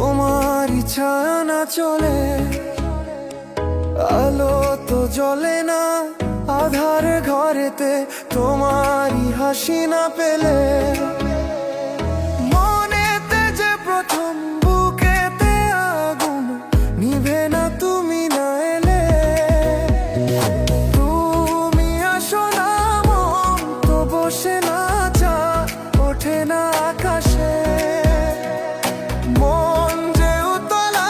তোমারই ছায়া না চলে, আলো তো জ্বলে না আধার ঘরেতে, তোমারই হাসি না পেলে। মনেতে যে প্রথম বুকেতে আগুন নিভে না তুমি না এলে। তুমি আসো না মন তো বসে না, চাঁদ ওঠে না আকাশে। মন যে উতলা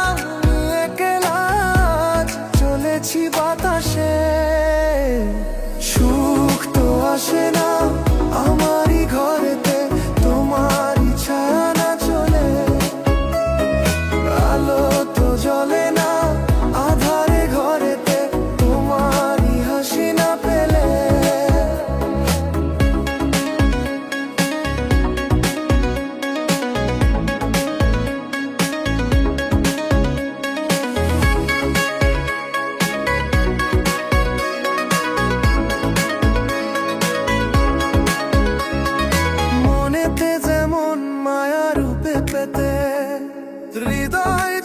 আমি একলা আজ চলেছি বাতাসে। সুখ তো আসে না আমারই ঘরেতে, তোমারই ছায়া না চলে, আলো তো জ্বলে না আধারে ঘরেতে, তোমারই হাসি না পেলে। মনেতে যেমন মায়া রূপে পেতে, হৃদয়